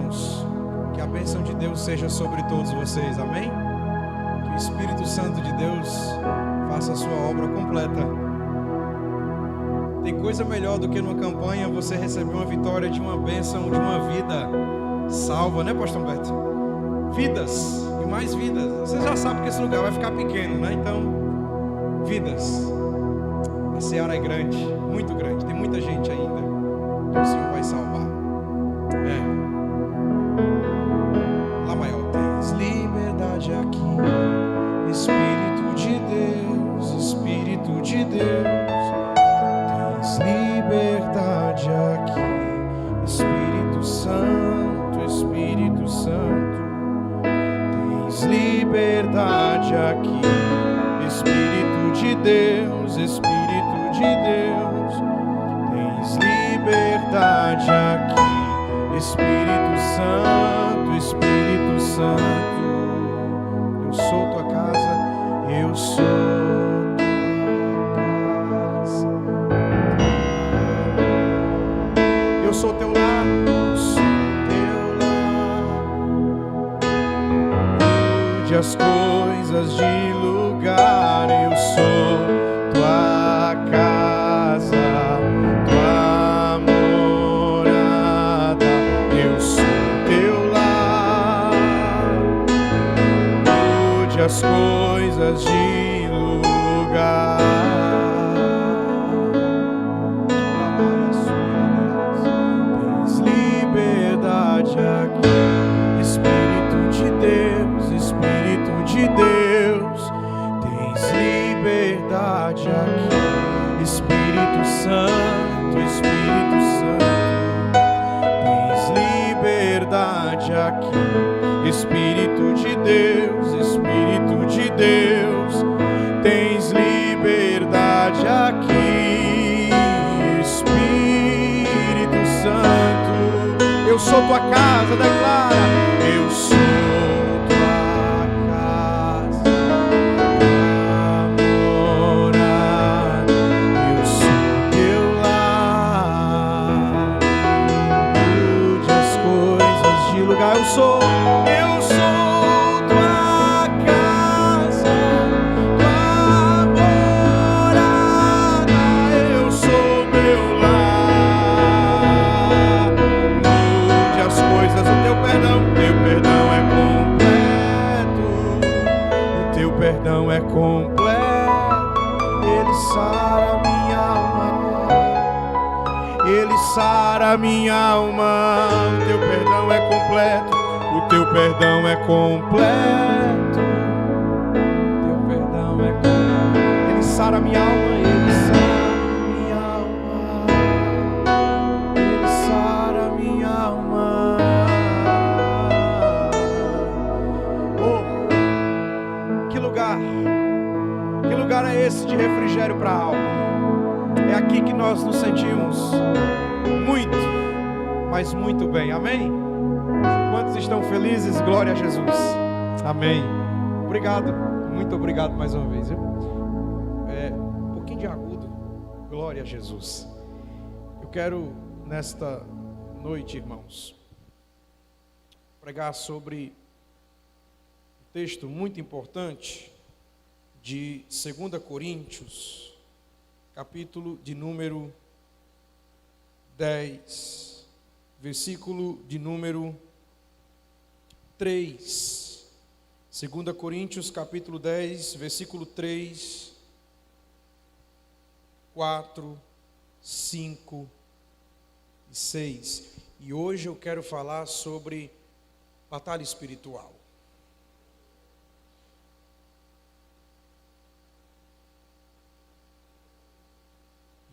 irmãos, que a bênção de Deus seja sobre todos vocês, amém? Que o Espírito Santo de Deus faça a sua obra completa. Tem coisa melhor do que numa campanha você receber uma vitória de uma bênção, de uma vida salva, né, pastor Humberto? Vidas, e mais vidas. Você já sabe que esse lugar vai ficar pequeno, né? Então, vidas. A seara é grande, muito grande. Tem muita gente ainda que o Senhor vai salvar. Lá maior. Tens liberdade aqui, Espírito de Deus, Espírito de Deus. Tens liberdade aqui, Espírito Santo, Espírito Santo. Tens liberdade aqui, Espírito de Deus, Espírito de Deus. Tens liberdade aqui, Espírito Santo, Espírito Santo. Eu sou tua casa, eu sou tua casa. Eu sou teu lar, eu sou teu lar. Mude as coisas de lugar, eu sou tua casa, tua morada, eu sou teu lar. Mude as coisas de lugar. Tens liberdade aqui, Espírito de Deus, Espírito de Deus. Tens liberdade aqui, Espírito Santo, Espírito Santo. Tens liberdade aqui, Espírito de Deus, Espírito de Deus. Tens liberdade aqui, Espírito Santo. Eu sou tua casa, declara. Eu sou eu sou tua casa, tua morada, eu sou meu lar. Mude as coisas, o teu perdão é completo, o teu perdão é completo, ele sara minha alma, ele sara minha alma, o teu perdão é completo. O teu perdão é completo. Teu perdão é completo. Ele sara minha alma, ele sara minha alma. Ele sara minha alma. Oh, que lugar! Que lugar é esse de refrigério para a alma? É aqui que nós nos sentimos muito, mas muito bem. Amém? Quantos estão felizes? Glória a Jesus. Amém. Obrigado. Muito obrigado mais uma vez. Um pouquinho de agudo. Glória a Jesus. Eu quero, nesta noite, irmãos, pregar sobre um texto muito importante de 2 Coríntios, capítulo de número 10, versículo de número 3, 2 Coríntios capítulo 10, versículo 3, 4, 5 e 6. E hoje eu quero falar sobre batalha espiritual.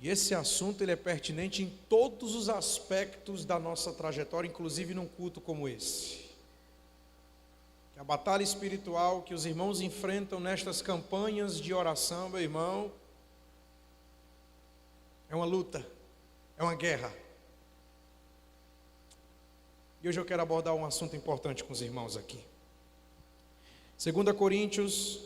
E esse assunto ele é pertinente em todos os aspectos da nossa trajetória, inclusive num culto como esse. A batalha espiritual que os irmãos enfrentam nestas campanhas de oração, meu irmão, é uma luta, é uma guerra. E hoje eu quero abordar um assunto importante com os irmãos aqui. 2 Coríntios,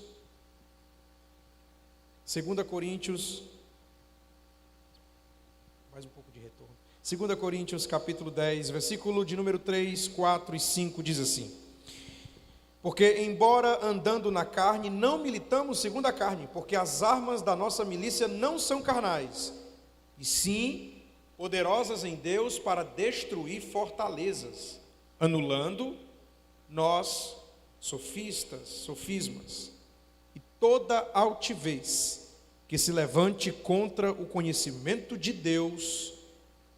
mais um pouco de retorno. 2 Coríntios capítulo 10, versículo de número 3, 4 e 5 diz assim: porque embora andando na carne, não militamos segundo a carne, porque as armas da nossa milícia não são carnais, e sim poderosas em Deus para destruir fortalezas, anulando nós sofismas, e toda altivez que se levante contra o conhecimento de Deus,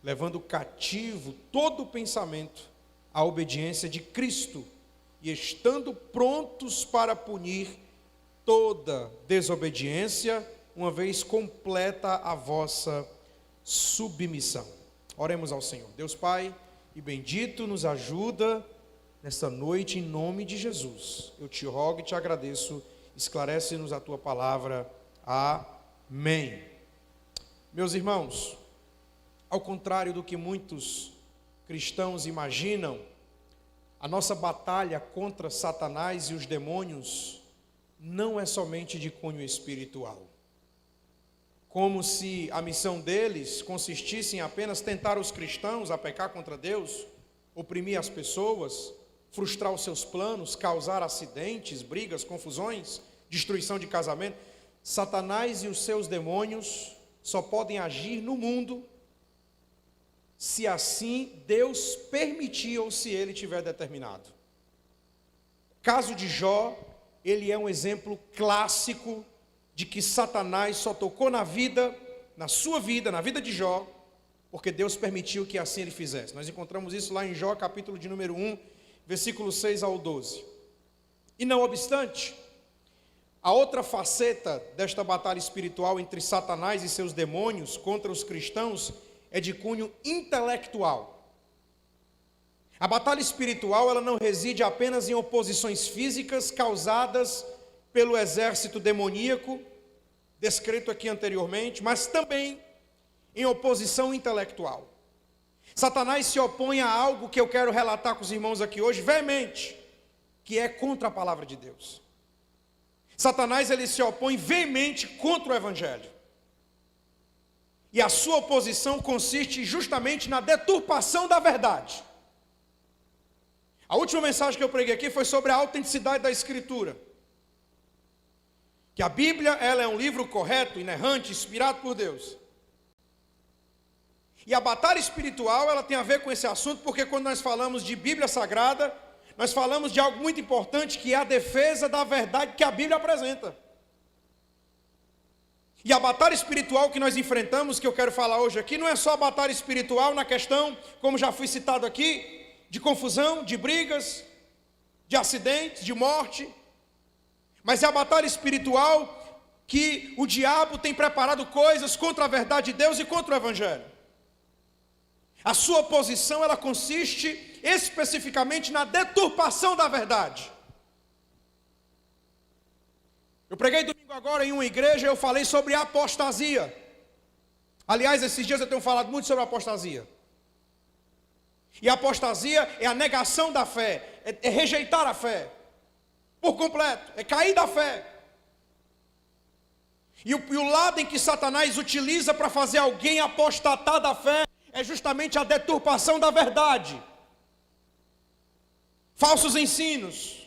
levando cativo todo o pensamento à obediência de Cristo, e estando prontos para punir toda desobediência, uma vez completa a vossa submissão. Oremos ao Senhor. Deus Pai e bendito, nos ajuda nesta noite em nome de Jesus. Eu te rogo e te agradeço, esclarece-nos a tua palavra. Amém. Meus irmãos, ao contrário do que muitos cristãos imaginam, a nossa batalha contra Satanás e os demônios não é somente de cunho espiritual. Como se a missão deles consistisse em apenas tentar os cristãos a pecar contra Deus, oprimir as pessoas, frustrar os seus planos, causar acidentes, brigas, confusões, destruição de casamento. Satanás e os seus demônios só podem agir no mundo se assim Deus permitir ou se Ele tiver determinado. O caso de Jó, ele é um exemplo clássico de que Satanás só tocou na sua vida, na vida de Jó, porque Deus permitiu que assim ele fizesse. Nós encontramos isso lá em Jó, capítulo de número 1, versículo 6 ao 12. E não obstante, a outra faceta desta batalha espiritual entre Satanás e seus demônios contra os cristãos é de cunho intelectual. A batalha espiritual, ela não reside apenas em oposições físicas causadas pelo exército demoníaco, descrito aqui anteriormente, mas também em oposição intelectual. Satanás se opõe a algo que eu quero relatar com os irmãos aqui hoje, veemente, que é contra a palavra de Deus. Satanás, ele se opõe veemente contra o Evangelho. E a sua oposição consiste justamente na deturpação da verdade. A última mensagem que eu preguei aqui foi sobre a autenticidade da Escritura. Que a Bíblia, ela é um livro correto, inerrante, inspirado por Deus. E a batalha espiritual, ela tem a ver com esse assunto, porque quando nós falamos de Bíblia Sagrada, nós falamos de algo muito importante, que é a defesa da verdade que a Bíblia apresenta. E a batalha espiritual que nós enfrentamos, que eu quero falar hoje aqui, não é só a batalha espiritual na questão, como já foi citado aqui, de confusão, de brigas, de acidentes, de morte, mas é a batalha espiritual que o diabo tem preparado coisas contra a verdade de Deus e contra o Evangelho. A sua oposição, ela consiste especificamente na deturpação da verdade. Eu preguei domingo agora em uma igreja, eu falei sobre apostasia. Aliás, esses dias eu tenho falado muito sobre apostasia. E a apostasia é a negação da fé, é rejeitar a fé por completo, é cair da fé. E o lado em que Satanás utiliza para fazer alguém apostatar da fé é justamente a deturpação da verdade, falsos ensinos.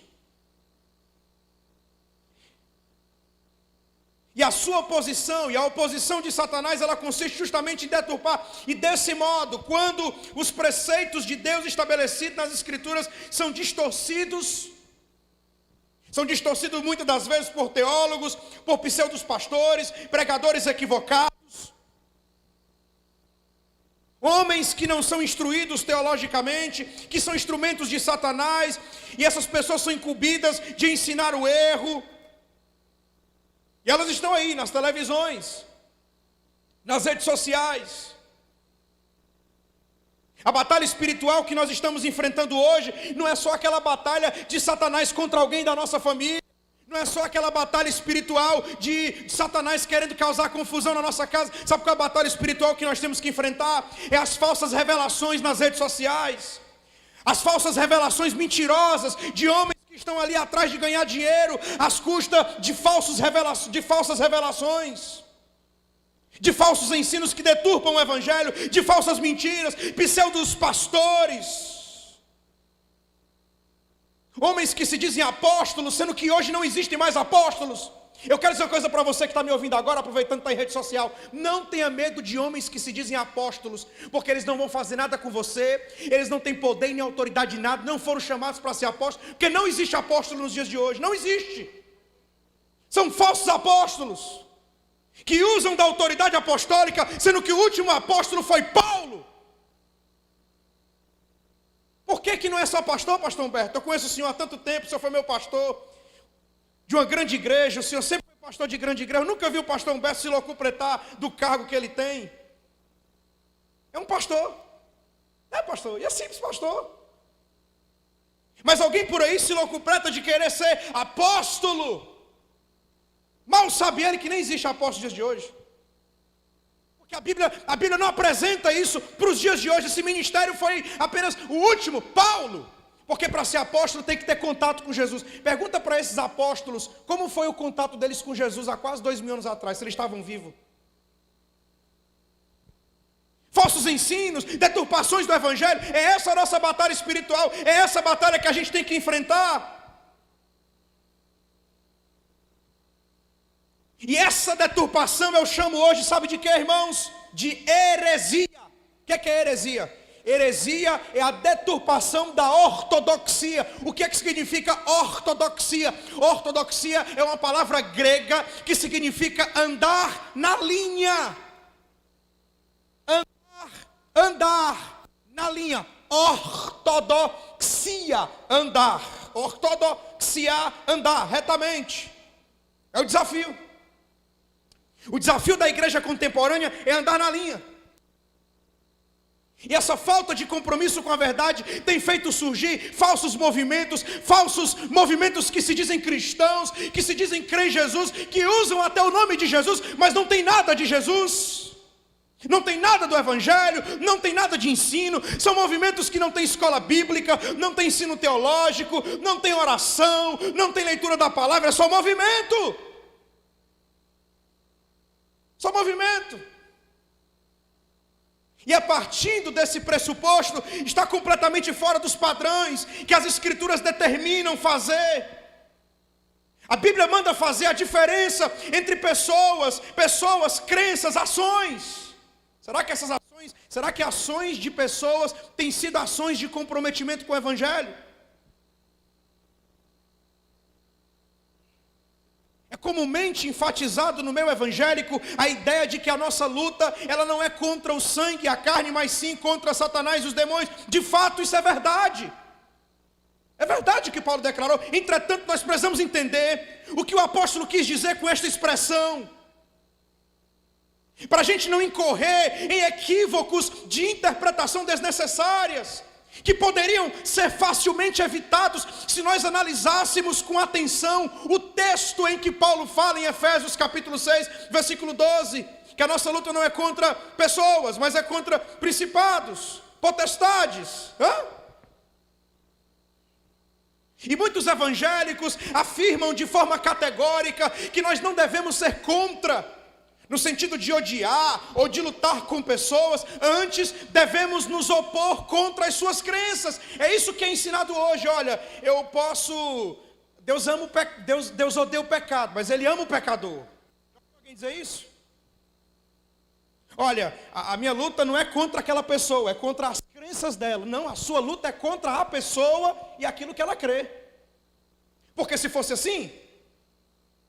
E a sua oposição, e a oposição de Satanás, ela consiste justamente em deturpar. E desse modo, quando os preceitos de Deus estabelecidos nas Escrituras são distorcidos muitas das vezes por teólogos, por pseudos pastores, pregadores equivocados, homens que não são instruídos teologicamente, que são instrumentos de Satanás, e essas pessoas são incumbidas de ensinar o erro. E elas estão aí nas televisões, nas redes sociais. A batalha espiritual que nós estamos enfrentando hoje não é só aquela batalha de Satanás contra alguém da nossa família. Não é só aquela batalha espiritual de Satanás querendo causar confusão na nossa casa. Sabe qual é a batalha espiritual que nós temos que enfrentar? É as falsas revelações nas redes sociais. As falsas revelações mentirosas de homens que estão ali atrás de ganhar dinheiro às custas de falsas revelações. de falsos ensinos que deturpam o evangelho, de falsas mentiras, pseudos pastores, homens que se dizem apóstolos, sendo que hoje não existem mais apóstolos. Eu quero dizer uma coisa para você que está me ouvindo agora, aproveitando que está em rede social: não tenha medo de homens que se dizem apóstolos, porque eles não vão fazer nada com você, eles não têm poder nem autoridade em nada, não foram chamados para ser apóstolos, porque não existe apóstolo nos dias de hoje, não existe. São falsos apóstolos, que usam da autoridade apostólica, sendo que o último apóstolo foi Paulo. Por que não é só pastor, pastor Humberto? Eu conheço o senhor há tanto tempo, o senhor foi meu pastor de uma grande igreja, o senhor sempre foi pastor de grande igreja, eu nunca vi o pastor Humberto se locupletar do cargo que ele tem. É um pastor, pastor, e é simples pastor. Mas alguém por aí se locupleta de querer ser apóstolo. Mal sabe ele que nem existe apóstolo nos dias de hoje. Porque a Bíblia não apresenta isso para os dias de hoje. Esse ministério foi apenas o último, Paulo. Porque para ser apóstolo tem que ter contato com Jesus. Pergunta para esses apóstolos como foi o contato deles com Jesus há quase 2000 anos atrás, se eles estavam vivos. Falsos ensinos, deturpações do evangelho, é essa a nossa batalha espiritual, é essa a batalha que a gente tem que enfrentar. E essa deturpação eu chamo hoje, sabe de quê, irmãos? De heresia. O que é heresia? Heresia é a deturpação da ortodoxia. O que é que significa ortodoxia? Ortodoxia é uma palavra grega que significa andar na linha. Andar na linha. Ortodoxia, andar. Ortodoxia, andar retamente. É o desafio. O desafio da igreja contemporânea é andar na linha. E essa falta de compromisso com a verdade tem feito surgir falsos movimentos que se dizem cristãos, que se dizem crer em Jesus, que usam até o nome de Jesus, mas não tem nada de Jesus, não tem nada do evangelho, não tem nada de ensino. São movimentos que não tem escola bíblica, não tem ensino teológico, não tem oração, não tem leitura da palavra, é só movimento. Só movimento. E a partir desse pressuposto, está completamente fora dos padrões que as escrituras determinam fazer. A Bíblia manda fazer a diferença entre pessoas, crenças, ações. Será que ações de pessoas têm sido ações de comprometimento com o evangelho? É comumente enfatizado no meio evangélico a ideia de que a nossa luta, ela não é contra o sangue e a carne, mas sim contra Satanás e os demônios. De fato, isso é verdade. É verdade o que Paulo declarou. Entretanto, nós precisamos entender o que o apóstolo quis dizer com esta expressão, para a gente não incorrer em equívocos de interpretação desnecessárias, que poderiam ser facilmente evitados se nós analisássemos com atenção o texto em que Paulo fala em Efésios capítulo 6, versículo 12, que a nossa luta não é contra pessoas, mas é contra principados, potestades. E muitos evangélicos afirmam de forma categórica que nós não devemos ser contra, no sentido de odiar ou de lutar com pessoas. Antes devemos nos opor contra as suas crenças. É isso que é ensinado hoje. Olha, Deus odeia o pecado, mas Ele ama o pecador. Já ouviu alguém dizer isso? Olha, a minha luta não é contra aquela pessoa, é contra as crenças dela. Não, a sua luta é contra a pessoa e aquilo que ela crê. Porque se fosse assim,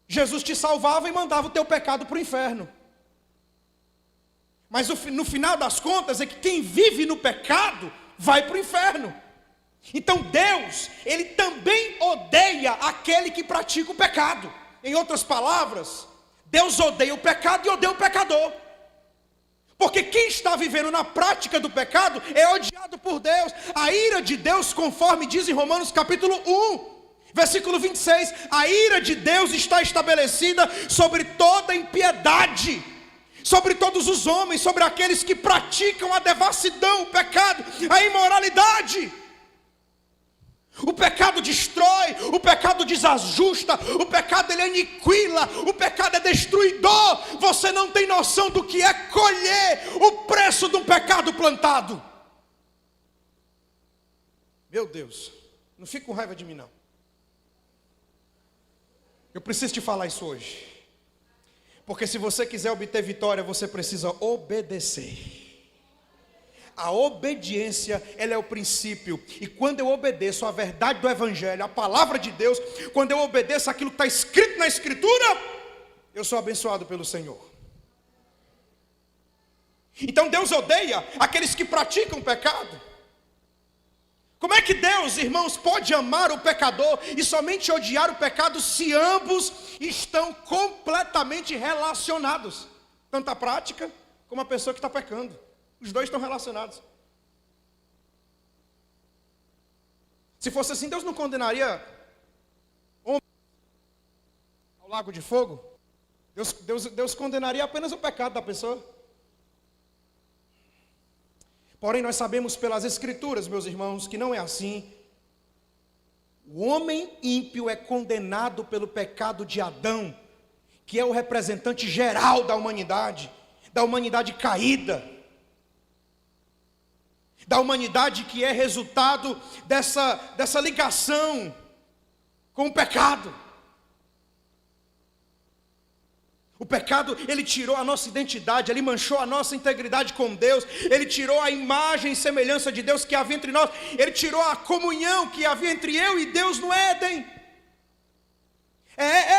Jesus te salvava e mandava o teu pecado para o inferno. Mas no final das contas é que quem vive no pecado vai para o inferno. Então Deus, Ele também odeia aquele que pratica o pecado. Em outras palavras, Deus odeia o pecado e odeia o pecador. Porque quem está vivendo na prática do pecado é odiado por Deus. A ira de Deus, conforme diz em Romanos capítulo 1, versículo 26, a ira de Deus está estabelecida sobre toda impiedade, sobre todos os homens, sobre aqueles que praticam a devassidão, o pecado, a imoralidade. O pecado destrói, o pecado desajusta, o pecado ele aniquila, o pecado é destruidor. Você não tem noção do que é colher o preço de um pecado plantado. Meu Deus, não fique com raiva de mim não. Eu preciso te falar isso hoje. Porque se você quiser obter vitória, você precisa obedecer. A obediência, ela é o princípio. E quando eu obedeço a verdade do Evangelho, a palavra de Deus, quando eu obedeço aquilo que está escrito na Escritura, eu sou abençoado pelo Senhor. Então Deus odeia aqueles que praticam pecado. Como é que Deus, irmãos, pode amar o pecador e somente odiar o pecado se ambos estão completamente relacionados? Tanto a prática como a pessoa que está pecando. Os dois estão relacionados. Se fosse assim, Deus não condenaria homens ao lago de fogo? Deus condenaria apenas o pecado da pessoa. Porém, nós sabemos pelas Escrituras, meus irmãos, que não é assim. O homem ímpio é condenado pelo pecado de Adão, que é o representante geral da humanidade caída. Da humanidade que é resultado dessa ligação com o pecado. O pecado, ele tirou a nossa identidade, ele manchou a nossa integridade com Deus, ele tirou a imagem e semelhança de Deus que havia entre nós, ele tirou a comunhão que havia entre eu e Deus no Éden.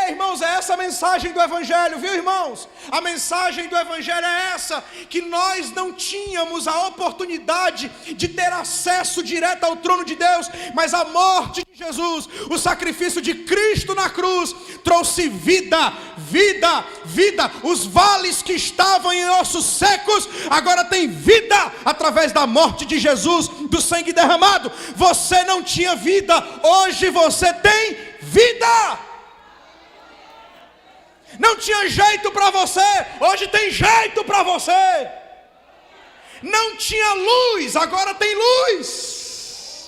Irmãos, é essa a mensagem do Evangelho, viu, irmãos? A mensagem do Evangelho é essa, que nós não tínhamos a oportunidade de ter acesso direto ao trono de Deus, mas a morte de Jesus, o sacrifício de Cristo na cruz, trouxe vida. Os vales que estavam em ossos secos, agora tem vida, através da morte de Jesus, do sangue derramado. Você não tinha vida, hoje você tem vida. Não tinha jeito para você, hoje tem jeito para você. Não tinha luz, agora tem luz.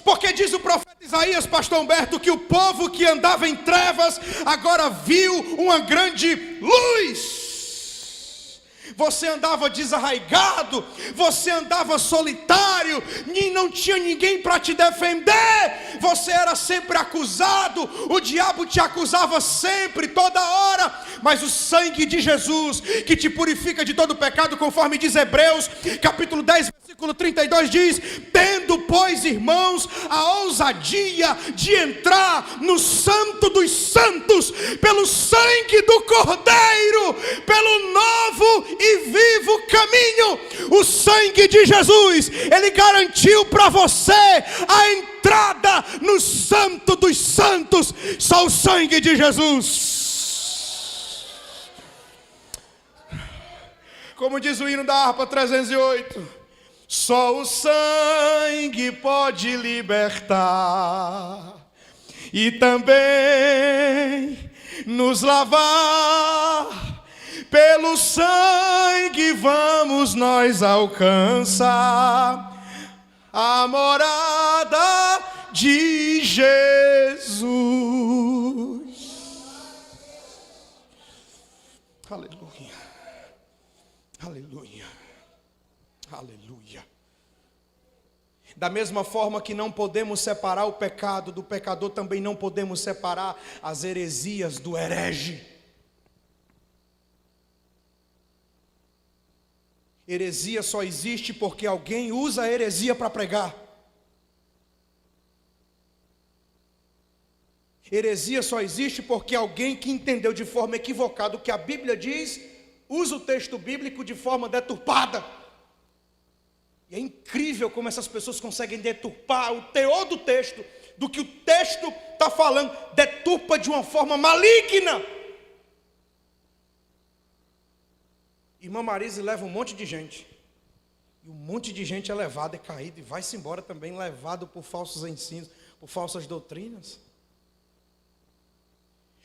Porque diz o profeta Isaías, pastor Humberto, que o povo que andava em trevas agora viu uma grande luz. Você andava desarraigado, você andava solitário, e não tinha ninguém para te defender, você era sempre acusado, o diabo te acusava sempre, toda hora, mas o sangue de Jesus, que te purifica de todo pecado, conforme diz Hebreus, capítulo 10, versículo 32, diz: tendo, pois, irmãos, a ousadia de entrar no santo dos santos, pelo sangue do Cordeiro, pelo novo e vivo caminho. O sangue de Jesus, ele garantiu para você a entrada no santo dos santos. Só o sangue de Jesus. Como diz o hino da harpa 308, só o sangue pode libertar e também nos lavar. Pelo sangue vamos nós alcançar a morada de Jesus. Aleluia, aleluia, aleluia. Da mesma forma que não podemos separar o pecado do pecador, também não podemos separar as heresias do herege. Heresia só existe porque alguém usa a heresia para pregar. Heresia só existe porque alguém que entendeu de forma equivocada o que a Bíblia diz, usa o texto bíblico de forma deturpada. E é incrível como essas pessoas conseguem deturpar o teor do texto, do que o texto está falando, deturpa de uma forma maligna. Irmã Marise leva um monte de gente, e um monte de gente é levado, é caído, e vai-se embora também, levado por falsos ensinos, por falsas doutrinas.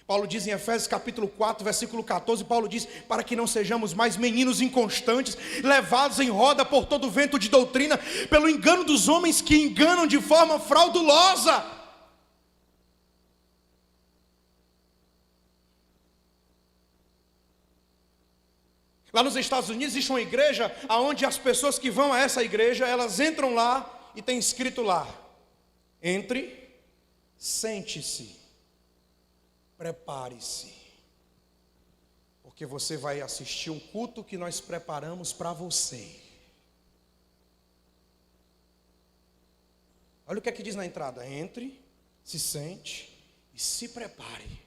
Paulo diz em Efésios capítulo 4, versículo 14, Paulo diz, para que não sejamos mais meninos inconstantes, levados em roda por todo vento de doutrina, pelo engano dos homens que enganam de forma fraudulosa. Lá nos Estados Unidos existe uma igreja, onde as pessoas que vão a essa igreja, elas entram lá e tem escrito lá, entre, sente-se, prepare-se, porque você vai assistir um culto que nós preparamos para você. Olha o que é que diz na entrada: entre, se sente e se prepare,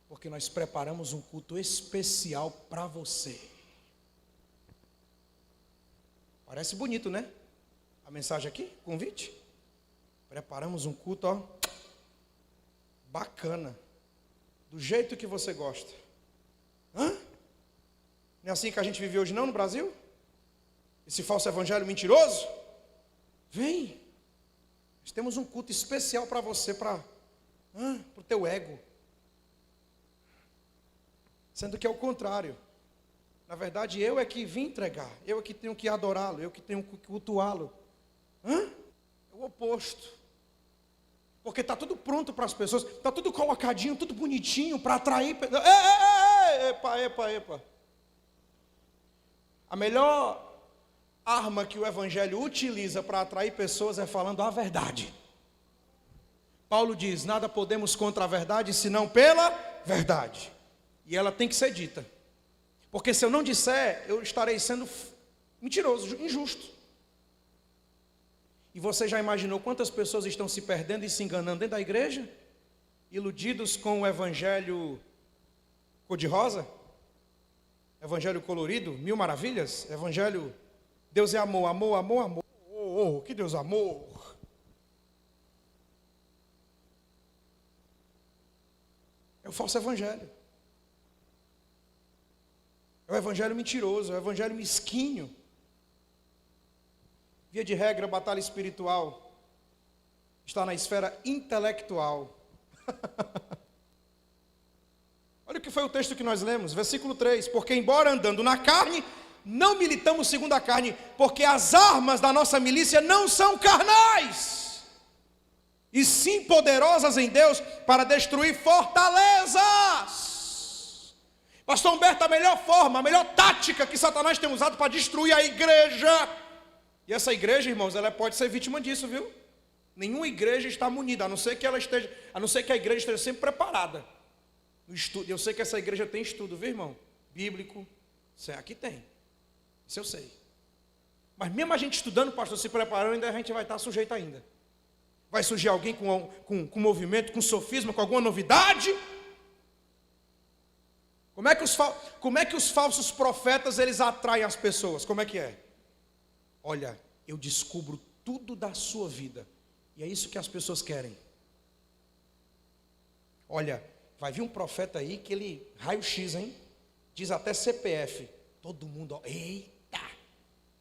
porque nós preparamos um culto especial para você. Parece bonito, né? A mensagem aqui, convite. Preparamos um culto, ó, bacana, do jeito que você gosta. Hã? Não é assim que a gente vive hoje não no Brasil? Esse falso evangelho mentiroso? Vem. Nós temos um culto especial para você, para o teu ego. Sendo que é o contrário. Na verdade, eu é que vim entregar. Eu é que tenho que adorá-lo. Eu que tenho que cultuá-lo. É o oposto. Porque está tudo pronto para as pessoas, está tudo colocadinho, tudo bonitinho para atrair. Epa. A melhor arma que o evangelho utiliza para atrair pessoas é falando a verdade. Paulo diz: nada podemos contra a verdade, senão pela verdade. E ela tem que ser dita. Porque se eu não disser, eu estarei sendo mentiroso, injusto. E você já imaginou quantas pessoas estão se perdendo e se enganando dentro da igreja? Iludidos com o evangelho cor-de-rosa? Evangelho colorido, mil maravilhas? Evangelho, Deus é amor, amor, amor, amor. Oh, que Deus amor. É o falso evangelho. É o evangelho mentiroso, é o evangelho mesquinho. Via de regra, a batalha espiritual está na esfera intelectual. Olha o que foi o texto que nós lemos, versículo 3. Porque embora andando na carne, não militamos segundo a carne, porque as armas da nossa milícia não são carnais, e sim poderosas em Deus para destruir fortalezas. Pastor Humberto, a melhor forma, a melhor tática que Satanás tem usado para destruir a igreja. E essa igreja, irmãos, ela pode ser vítima disso, viu? Nenhuma igreja está munida, a não ser que a igreja esteja sempre preparada no estudo. Eu sei que essa igreja tem estudo, viu, irmão? Bíblico, aqui tem. Isso eu sei. Mas mesmo a gente estudando, pastor, se preparando, ainda a gente vai estar sujeito ainda. Vai surgir alguém com movimento, com sofisma, com alguma novidade? Como é que os falsos profetas, eles atraem as pessoas? Como é que é? Olha, eu descubro tudo da sua vida. E é isso que as pessoas querem. Olha, vai vir um profeta aí que ele, raio-x, hein? Diz até CPF. Todo mundo, ó, eita!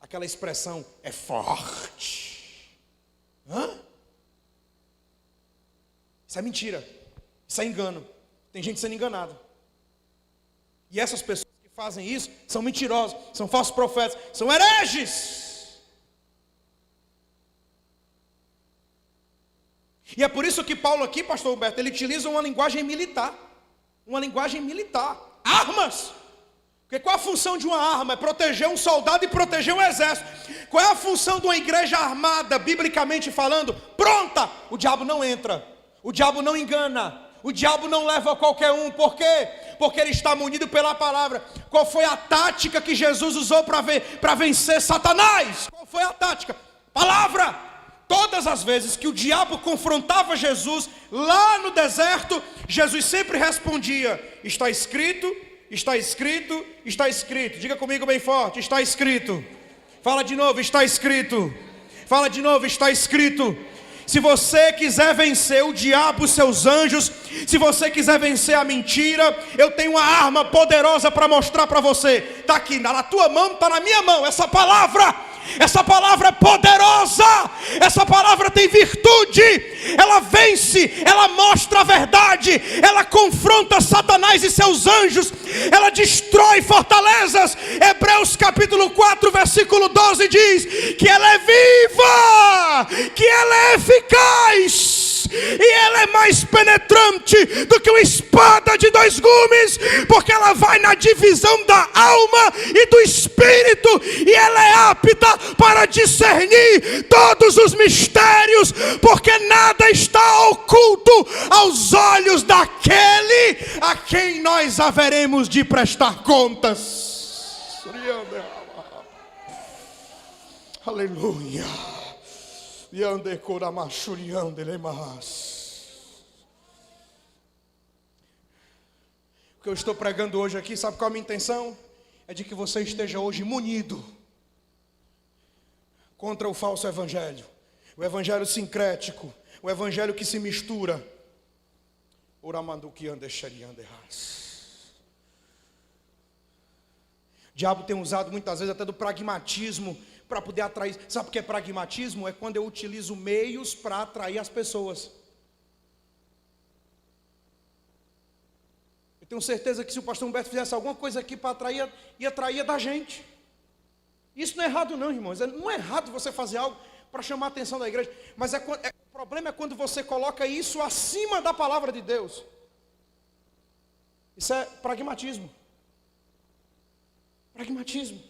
Aquela expressão é forte. Isso é mentira. Isso é engano. Tem gente sendo enganada. E essas pessoas que fazem isso são mentirosos, são falsos profetas, são hereges. E é por isso que Paulo aqui, pastor Humberto, ele utiliza uma linguagem militar. Uma linguagem militar. Armas. Porque qual a função de uma arma? É proteger um soldado e proteger um exército. Qual é a função de uma igreja armada, biblicamente falando? Pronta! O diabo não entra. O diabo não engana. O diabo não leva qualquer um. Por quê? Porque ele está munido pela palavra. Qual foi a tática que Jesus usou para vencer Satanás? Qual foi a tática? Palavra! Todas as vezes que o diabo confrontava Jesus lá no deserto, Jesus sempre respondia: está escrito, está escrito, está escrito. Diga comigo bem forte: está escrito. Fala de novo: está escrito. Fala de novo: está escrito. Se você quiser vencer o diabo, seus anjos, se você quiser vencer a mentira, eu tenho uma arma poderosa para mostrar para você. Está aqui, na tua mão, está na minha mão, essa palavra. Essa palavra é poderosa, essa palavra tem virtude, ela vence, ela mostra a verdade, ela confronta Satanás e seus anjos, ela destrói fortalezas. Hebreus capítulo 4, versículo 12 diz que ela é viva, que ela é eficaz, e ela é mais penetrante do que uma espada de dois gumes, porque ela vai na divisão da alma e do espírito, e ela é apta para discernir todos os mistérios, porque nada está oculto aos olhos daquele a quem nós haveremos de prestar contas. Aleluia. O que eu estou pregando hoje aqui, sabe qual é a minha intenção? É de que você esteja hoje munido contra o falso evangelho, o evangelho sincrético, o evangelho que se mistura. O diabo tem usado muitas vezes até do pragmatismo para poder atrair. Sabe o que é pragmatismo? É quando eu utilizo meios para atrair as pessoas. Eu tenho certeza que se o pastor Humberto fizesse alguma coisa aqui para atrair, ia atrair da gente. Isso não é errado não, irmãos. Não é errado você fazer algo para chamar a atenção da igreja, mas o problema é quando você coloca isso acima da palavra de Deus. Isso é pragmatismo. Pragmatismo.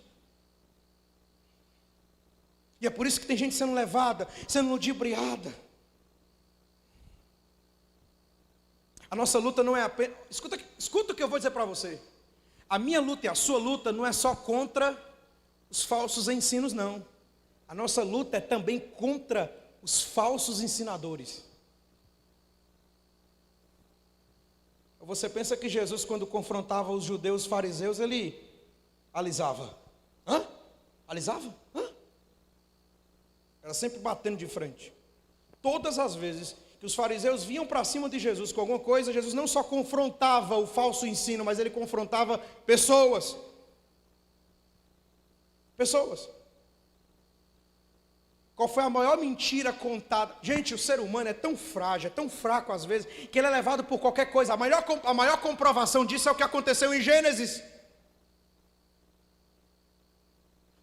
E é por isso que tem gente sendo levada, sendo ludibriada. A nossa luta não é apenas... Escuta o que eu vou dizer para você. A minha luta e a sua luta não é só contra os falsos ensinos, não. A nossa luta é também contra os falsos ensinadores. Você pensa que Jesus, quando confrontava os judeus, os fariseus, ele alisava? Hã? Alisava? Hã? Era sempre batendo de frente. Todas as vezes que os fariseus vinham para cima de Jesus com alguma coisa, Jesus não só confrontava o falso ensino, mas ele confrontava pessoas. Pessoas. Qual foi a maior mentira contada? Gente, o ser humano é tão frágil, é tão fraco às vezes, que ele é levado por qualquer coisa. A maior comprovação disso é o que aconteceu em Gênesis.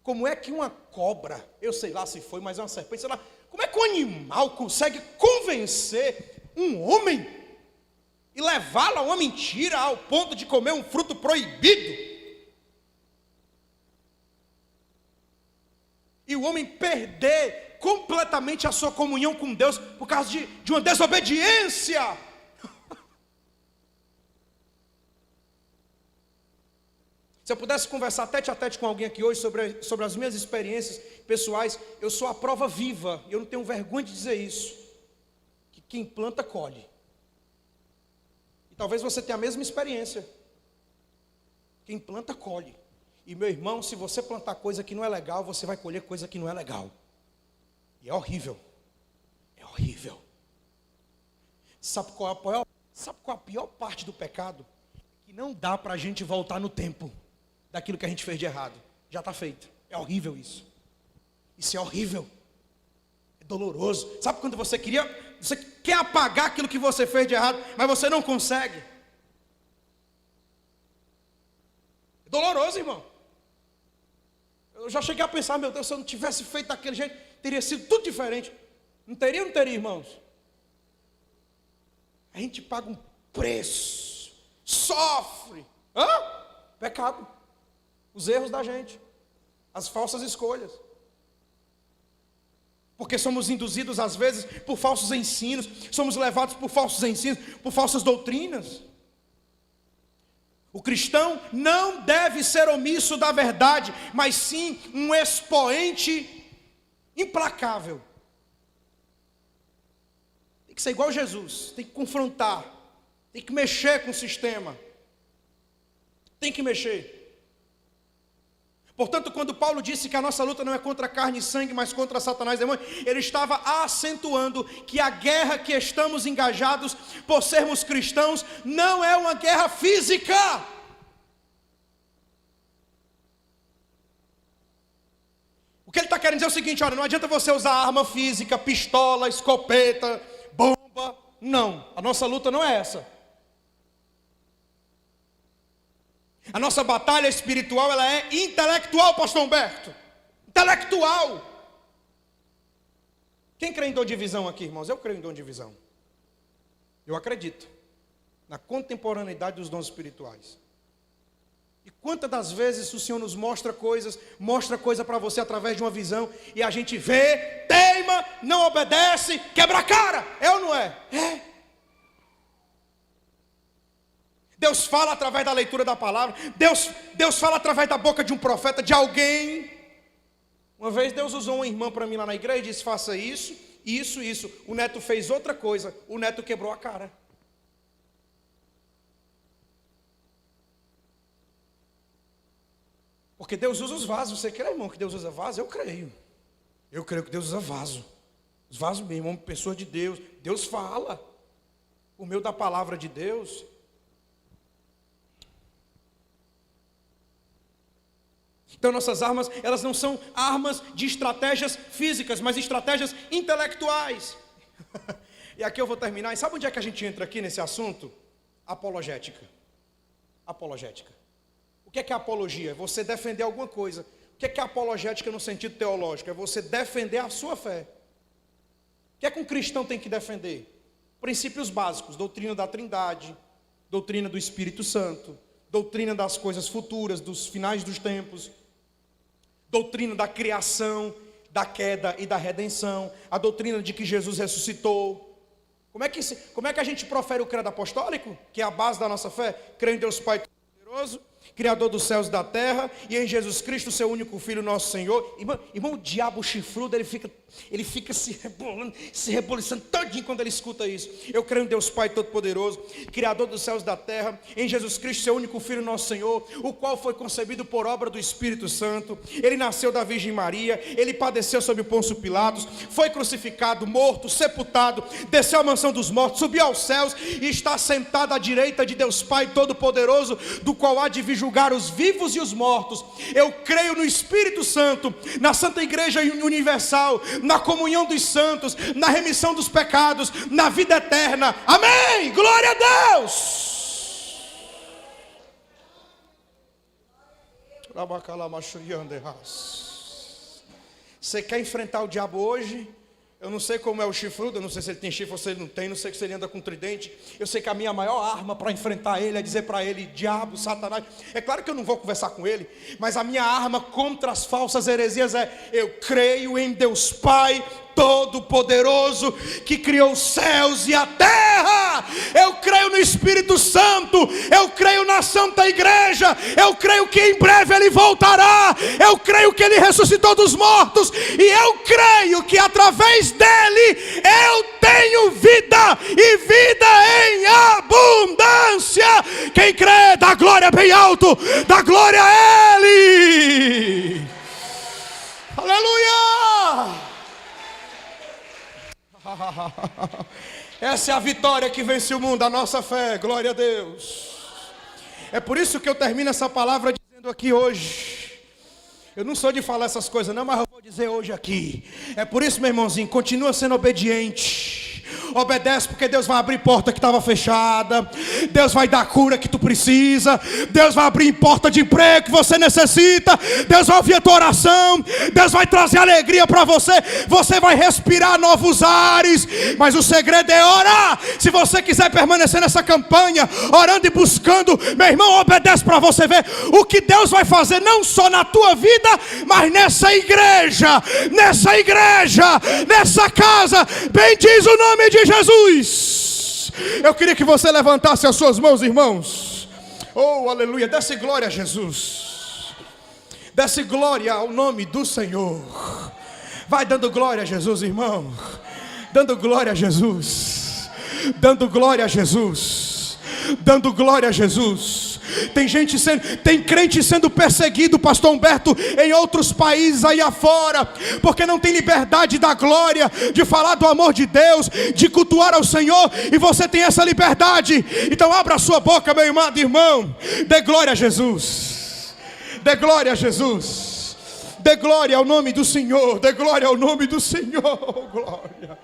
Como é que uma cobra, eu sei lá se foi, mas é uma serpente, sei lá, como é que um animal consegue convencer um homem e levá-lo a uma mentira ao ponto de comer um fruto proibido? E o homem perder completamente a sua comunhão com Deus por causa de uma desobediência. Se eu pudesse conversar tete a tete com alguém aqui hoje sobre as minhas experiências pessoais, eu sou a prova viva, e eu não tenho vergonha de dizer isso, que quem planta, colhe. E talvez você tenha a mesma experiência. Quem planta, colhe. E meu irmão, se você plantar coisa que não é legal, você vai colher coisa que não é legal. E é horrível. É horrível. Sabe qual é a pior parte do pecado? Que não dá para a gente voltar no tempo daquilo que a gente fez de errado. Já está feito. É horrível isso. Isso é horrível. É doloroso. Sabe quando você quer apagar aquilo que você fez de errado, mas você não consegue? É doloroso, irmão. Eu já cheguei a pensar, meu Deus, se eu não tivesse feito daquele jeito, teria sido tudo diferente. Não teria, irmãos? A gente paga um preço, sofre. Pecado. Os erros da gente, as falsas escolhas. Porque somos induzidos às vezes por falsos ensinos, somos levados por falsos ensinos, por falsas doutrinas. O cristão não deve ser omisso da verdade, mas sim um expoente implacável. Tem que ser igual a Jesus, tem que confrontar, tem que mexer com o sistema, tem que mexer. Portanto, quando Paulo disse que a nossa luta não é contra carne e sangue, mas contra Satanás e demônios, ele estava acentuando que a guerra que estamos engajados por sermos cristãos não é uma guerra física. O que ele está querendo dizer o seguinte: olha, não adianta você usar arma física, pistola, escopeta, bomba. Não, a nossa luta não é essa. A nossa batalha espiritual, ela é intelectual, pastor Humberto. Intelectual. Quem crê em dom de visão aqui, irmãos? Eu creio em dom de visão. Eu acredito na contemporaneidade dos dons espirituais. E quantas das vezes o Senhor nos mostra coisa para você através de uma visão, e a gente vê, teima, não obedece, quebra a cara. É ou não é? É. Deus fala através da leitura da palavra. Deus fala através da boca de um profeta, de alguém. Uma vez Deus usou uma irmã para mim lá na igreja e disse: faça isso, isso. O neto fez outra coisa, o neto quebrou a cara. Porque Deus usa os vasos. Você crê, irmão, que Deus usa vaso? Eu creio. Eu creio que Deus usa vaso. Os vasos mesmo, irmão, pessoas de Deus. Deus fala por meio da palavra de Deus. Então nossas armas, elas não são armas de estratégias físicas, mas estratégias intelectuais. E aqui eu vou terminar. E sabe onde é que a gente entra aqui nesse assunto? Apologética. Apologética. O que é apologia? É você defender alguma coisa. O que é apologética no sentido teológico? É você defender a sua fé. O que é que um cristão tem que defender? Princípios básicos: doutrina da Trindade, doutrina do Espírito Santo, doutrina das coisas futuras, dos finais dos tempos, doutrina da criação, da queda e da redenção, a doutrina de que Jesus ressuscitou. Como é que a gente profere o credo apostólico, que é a base da nossa fé? Creio em Deus Pai Todo-Poderoso, Criador dos céus e da terra, e em Jesus Cristo, seu único Filho, nosso Senhor. Irmão, o diabo chifrudo, ele fica se reboliçando todinho quando ele escuta isso. Eu creio em Deus Pai Todo-Poderoso, Criador dos céus e da terra, em Jesus Cristo, seu único Filho, nosso Senhor, o qual foi concebido por obra do Espírito Santo. Ele nasceu da Virgem Maria, ele padeceu sob o Pôncio Pilatos, foi crucificado, morto, sepultado, desceu à mansão dos mortos, subiu aos céus e está sentado à direita de Deus Pai Todo-Poderoso, do qual há de vir julgar os vivos e os mortos. Eu creio no Espírito Santo, na Santa Igreja Universal, na comunhão dos santos, na remissão dos pecados, na vida eterna. Amém! Glória a Deus! Você quer enfrentar o diabo hoje? Eu não sei como é o chifrudo, eu não sei se ele tem chifre ou se ele não tem, não sei se ele anda com tridente. Eu sei que a minha maior arma para enfrentar ele é dizer para ele: diabo, Satanás. É claro que eu não vou conversar com ele, mas a minha arma contra as falsas heresias é: eu creio em Deus Pai Todo-Poderoso, que criou os céus e a terra. Eu creio no Espírito Santo, eu creio na Santa Igreja, eu creio que em breve Ele voltará, eu creio que Ele ressuscitou dos mortos, e eu creio que através dEle eu tenho vida, e vida em abundância. Quem crê, dá glória bem alto, dá glória a Ele. Aleluia! Essa é a vitória que vence o mundo, a nossa fé. Glória a Deus. É por isso que eu termino essa palavra dizendo aqui hoje. Eu não sou de falar essas coisas não, mas eu vou dizer hoje aqui. É por isso, meu irmãozinho, continua sendo obediente. Obedece, porque Deus vai abrir porta que estava fechada. Deus vai dar cura que tu precisa. Deus vai abrir porta de emprego que você necessita. Deus vai ouvir a tua oração. Deus vai trazer alegria para você. Você vai respirar novos ares. Mas o segredo é orar. Se você quiser permanecer nessa campanha, orando e buscando, meu irmão, obedece para você ver o que Deus vai fazer, não só na tua vida, mas nessa igreja, nessa casa. Bendiz o nome de Jesus. Eu queria que você levantasse as suas mãos, irmãos. Oh, aleluia. Desce glória a Jesus. Desce glória ao nome do Senhor. Vai dando glória a Jesus, irmão. Dando glória a Jesus. Dando glória a Jesus. Dando glória a Jesus. Tem crente sendo perseguido, pastor Humberto, em outros países aí afora, porque não tem liberdade da glória, de falar do amor de Deus, de cultuar ao Senhor, e você tem essa liberdade. Então abra a sua boca, meu amado irmão, dê glória a Jesus, dê glória a Jesus, Dê glória ao nome do Senhor, dê glória ao nome do Senhor, glória.